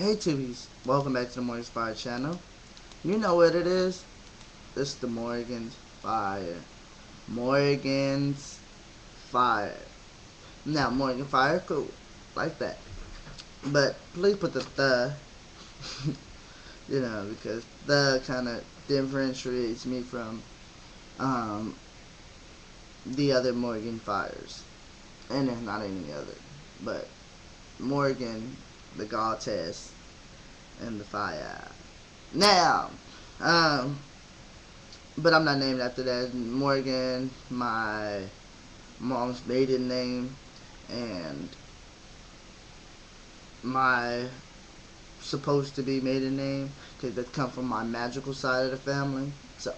Hey tubies, welcome back to the Morganfire channel. You know what it is? It's the Morganfire. Morgan's Fire. Now, Morganfire, cool. Like that. But please put the because the kind of differentiates me from um, the other Morganfires. And there's not any other. But Morgan, the goddess, and the fire. Now, but I'm not named after that. Morgan, my mom's maiden name, and my supposed to be maiden name, because that come from my magical side of the family. So,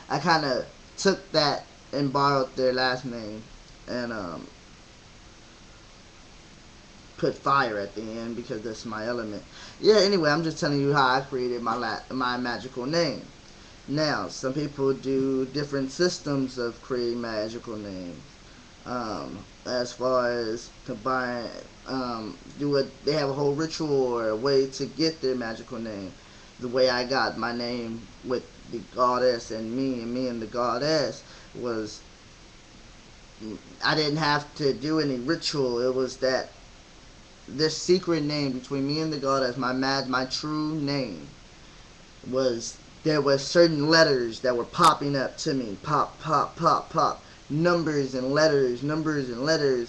I kind of took that and borrowed their last name, and put fire at the end because that's my element. Yeah, anyway, I'm just telling you how I created my magical name. Now, some people do different systems of creating magical names. As far as combine, they have a whole ritual or a way to get their magical name. The way I got my name with the goddess and me and the goddess was, I didn't have to do any ritual. It was that this secret name between me and the goddess, my true name, was there were certain letters that were popping up to me, pop, pop, pop, pop, numbers and letters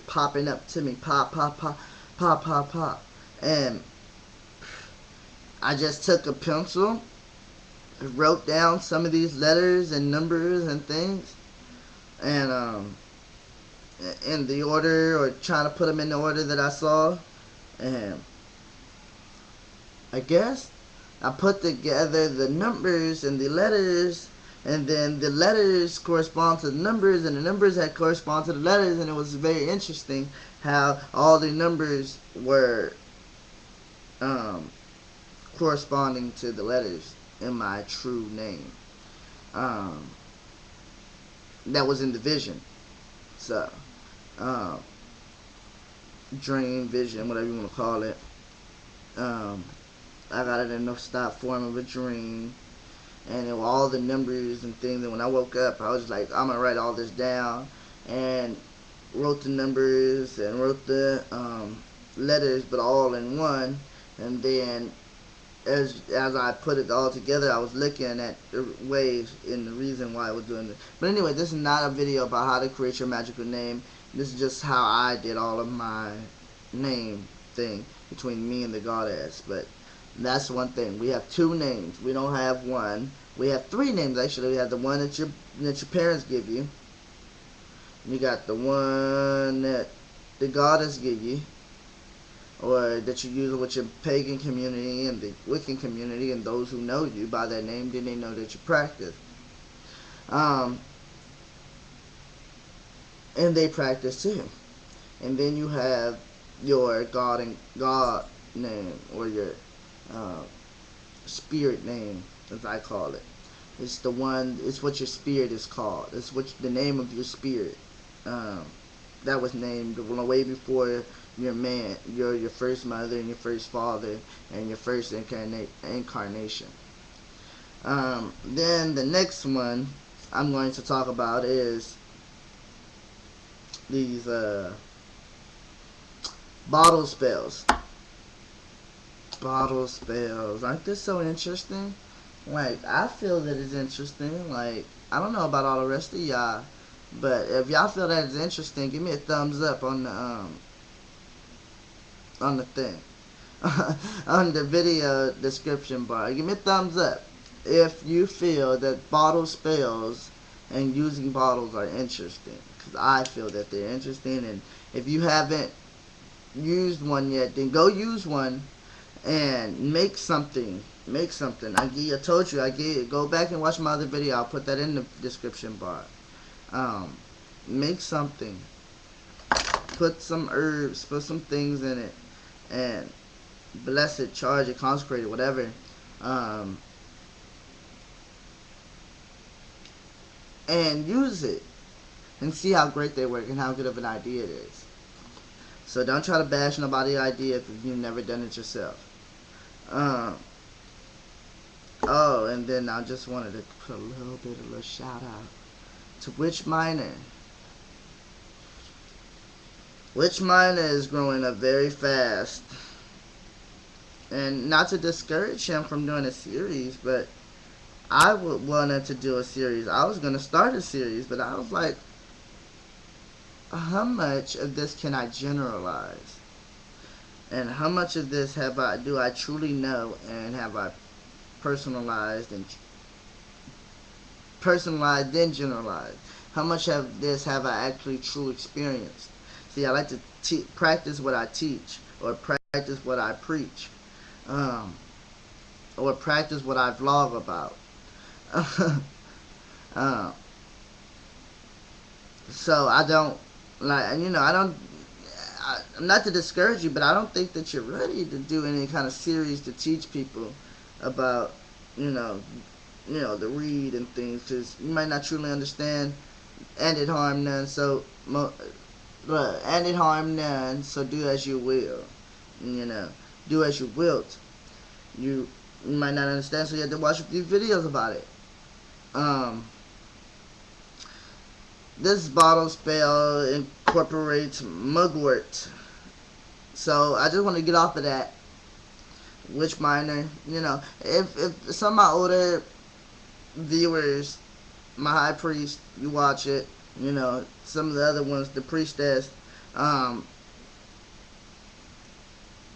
popping up to me, pop, pop, pop, pop, pop, pop, and I just took a pencil, wrote down some of these letters and numbers and things, and in the order, or trying to put them in the order that I saw. And I guess I put together the numbers and the letters, and then the letters correspond to the numbers, and the numbers had correspond to the letters, and it was very interesting how all the numbers were corresponding to the letters in my true name. That was in the vision. So, dream, vision, whatever you want to call it. I got it in the stop form of a dream, and it was all the numbers and things. And when I woke up, I was like, I'm gonna write all this down, and wrote the numbers and wrote the letters, but all in one. And then as I put it all together, I was looking at the ways and the reason why I was doing it. But anyway, this is not a video about how to create your magical name. This is just how I did all of my name thing between me and the goddess. But that's one thing. We have two names. We don't have one. We have three names actually. We have the one that your parents give you. You got the one that the goddess give you, or that you use with your pagan community and the Wiccan community, and those who know you by that name, then they know that you practice. And they practice too. And then you have your God name, or your spirit name, as I call it. It's the one. It's what your spirit is called. It's what the name of your spirit. That was named way before your first mother and your first father and your first incarnation. Then the next one I'm going to talk about is these bottle spells. Bottle spells. Aren't this so interesting? Like, I feel that it's interesting. Like, I don't know about all the rest of y'all, but if y'all feel that it's interesting, give me a thumbs up on the thing. On the video description bar. Give me a thumbs up if you feel that bottle spells and using bottles are interesting, because I feel that they're interesting. And if you haven't used one yet, then go use one and make something. I told you, go back and watch my other video. I'll put that in the description bar. Make something. Put some herbs, put some things in it, and bless it, charge it, consecrate it, whatever. And use it and see how great they work and how good of an idea it is. So don't try to bash nobody's idea if you've never done it yourself. Oh, and then I just wanted to put a little shout out to Witch Miner. Witch Miner is growing up very fast. And not to discourage him from doing a series, but I wanted to do a series. I was going to start a series, but I was like, how much of this can I generalize? And how much of this do I truly know, and have I personalized then generalized? How much of this have I actually truly experienced? See, I like to practice what I teach, or practice what I preach, or practice what I vlog about. So I don't I'm not to discourage you, but I don't think that you're ready to do any kind of series to teach people about, the read and things, because you might not truly understand, and it harm none. So, and it harm none. So do as you will. Do as you wilt. You might not understand, so you have to watch a few videos about it. This bottle spell incorporates mugwort. So I just want to get off of that. Witch Miner, if some of my older viewers, my high priest, you watch it, some of the other ones, the priestess,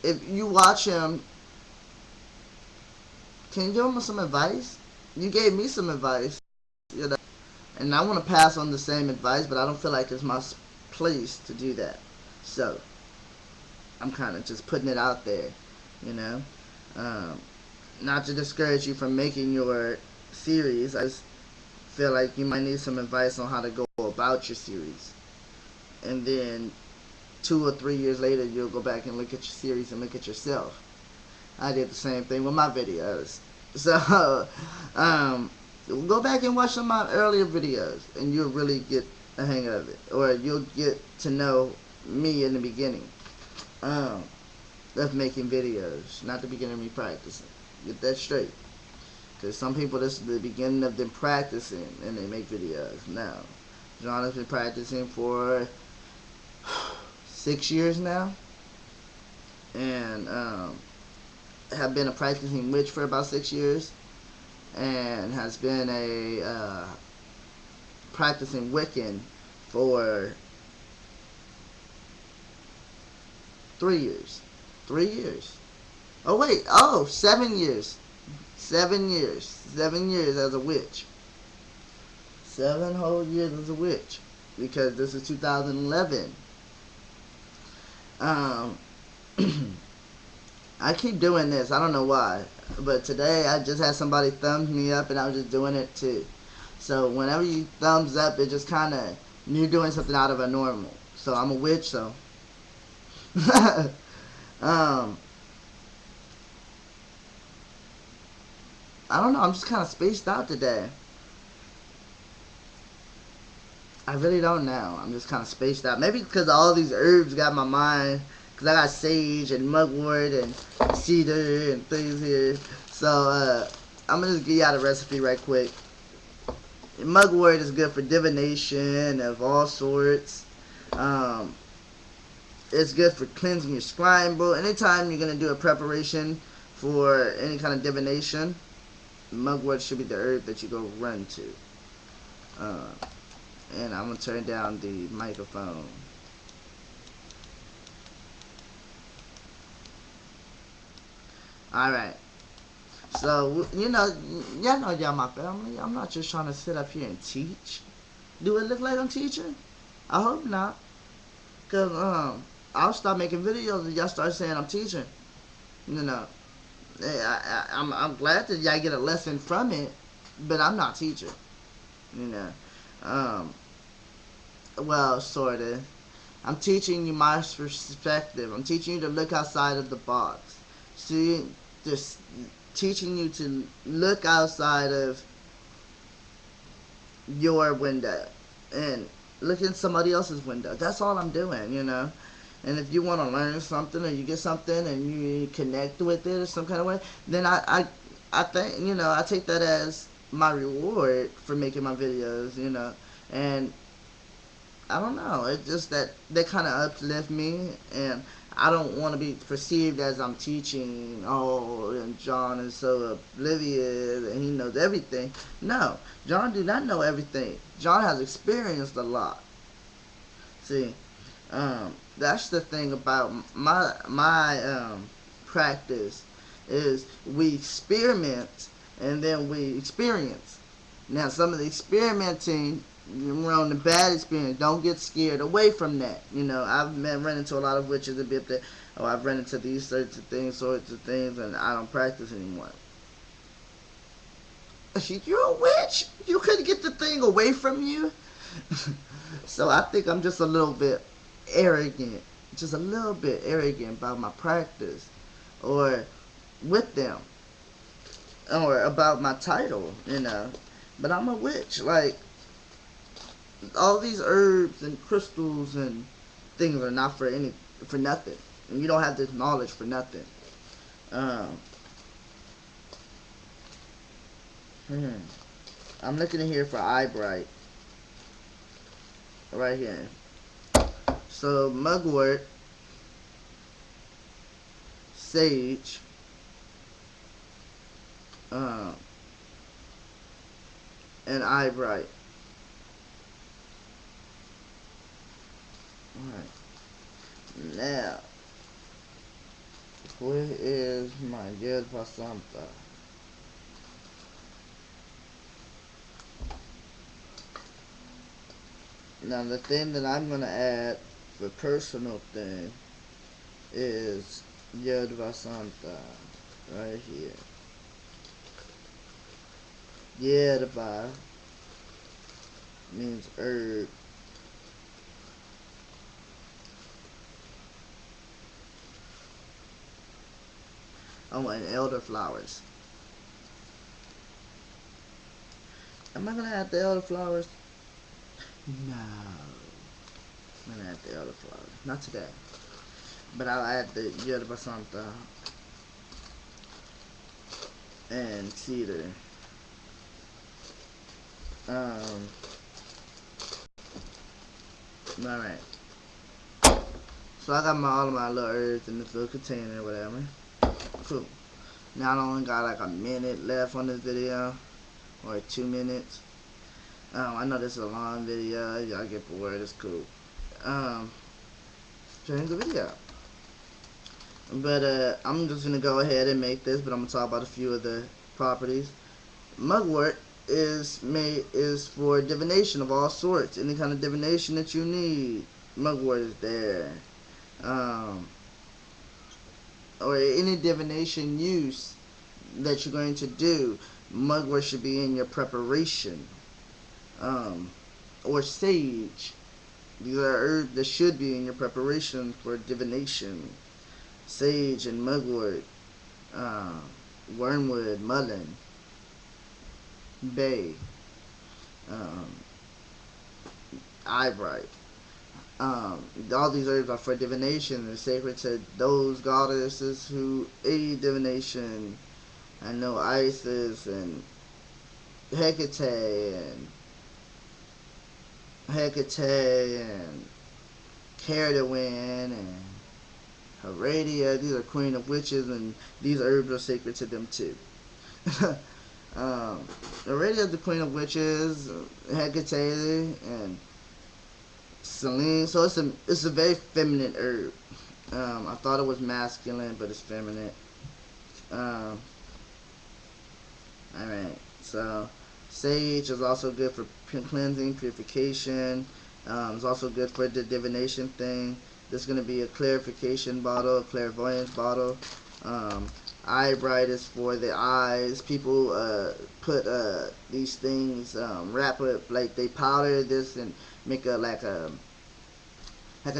if you watch him, can you give him some advice? You gave me some advice, and I want to pass on the same advice, but I don't feel like it's my place to do that. So I'm kind of just putting it out there, not to discourage you from making your series. I just feel like you might need some advice on how to go about your series, and then 2 or 3 years later you'll go back and look at your series and look at yourself. I did the same thing with my videos. So go back and watch some of my earlier videos, and you'll really get a hang of it, or you'll get to know me in the beginning of making videos, not the beginning of me practicing. Get that straight, because some people, this is the beginning of them practicing and they make videos. Now, John has been practicing for 6 years now, and have been a practicing witch for about 6 years, and has been a practicing Wiccan for 3 years. 3 years. Oh wait, 7 years. 7 years. 7 years as a witch. 7 whole years as a witch. Because this is 2011. I keep doing this. I don't know why. But today I just had somebody thumbs me up, and I was just doing it too. So whenever you thumbs up, it just kind of, you're doing something out of a normal. So I'm a witch, so. I don't know. I'm just kind of spaced out today. I really don't know. I'm just kind of spaced out. Maybe because all these herbs got my mind. Because I got sage and mugwort and cedar and things here. So, I'm going to just give y'all the recipe right quick. Mugwort is good for divination of all sorts. It's good for cleansing your scribe book. Anytime you're going to do a preparation for any kind of divination, mugwort should be the herb that you go run to. And I'm going to turn down the microphone. Alright. So, y'all know y'all my family. I'm not just trying to sit up here and teach. Do it look like I'm teaching? I hope not. Because, I'll start making videos and y'all start saying I'm teaching. I'm glad that y'all get a lesson from it, but I'm not teaching. Well, sort of. I'm teaching you my perspective. I'm teaching you to look outside of the box. See, just teaching you to look outside of your window and look in somebody else's window. That's all I'm doing, And if you want to learn something or you get something and you connect with it or some kind of way, then I think, I take that as my reward for making my videos, and I don't know. It's just that they kind of uplift me, and I don't want to be perceived as I'm teaching. Oh, and John is so oblivious and he knows everything. No, John do not know everything. John has experienced a lot. See, that's the thing about my practice is we experiment and then we experience. Now, some of the experimenting, we're on the bad experience. Don't get scared away from that. I've run into a lot of witches a bit that, oh, I've run into these sorts of things, and I don't practice anymore. You're a witch. You couldn't get the thing away from you. So I think I'm just a little bit arrogant, just a little bit arrogant about my practice, or with them, or about my title. But I'm a witch. Like, all these herbs and crystals and things are not for nothing. And you don't have this knowledge for nothing. Um, I'm looking in here for eyebrite. Right here. So mugwort, sage, and eyebrite. Alright. Now, where is my yerba santa? Now the thing that I'm gonna add for personal thing is yerba santa right here. Yerba means herb. Oh, and elderflowers. Am I gonna add the elderflowers? No. I'm gonna add the elderflowers. Not today. But I'll add the yerba santa and cedar. Alright. So I got all of my little herbs in this little container or whatever. Cool. Now I only got like a minute left on this video, or 2 minutes. I know this is a long video. Y'all get bored. It's cool. Change the video. But I'm just gonna go ahead and make this. But I'm gonna talk about a few of the properties. Mugwort is for divination of all sorts. Any kind of divination that you need, mugwort is there. Or any divination use that you're going to do, mugwort should be in your preparation. Or sage. These are herbs that should be in your preparation for divination. Sage and mugwort, wormwood, mullein, bay, eyebrite. All these herbs are for divination. They're sacred to those goddesses who aid divination. I know Isis and Hecate and Caradwin and Heredia. These are queen of witches, and these herbs are sacred to them too. Heredia is the queen of witches, Hecate and Selene. So it's a very feminine herb. I thought it was masculine, but it's feminine. Alright, so sage is also good for cleansing, purification. It's also good for the divination thing. This is going to be a clarification bottle, a clairvoyance bottle. Eyebrite is for the eyes. People put these things, wrap it, like they powder this and make like a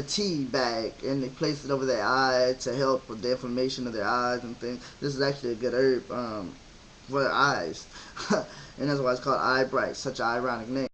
tea bag, and they place it over their eye to help with the inflammation of their eyes and things. This is actually a good herb for the eyes. And that's why it's called eyebrite, such an ironic name.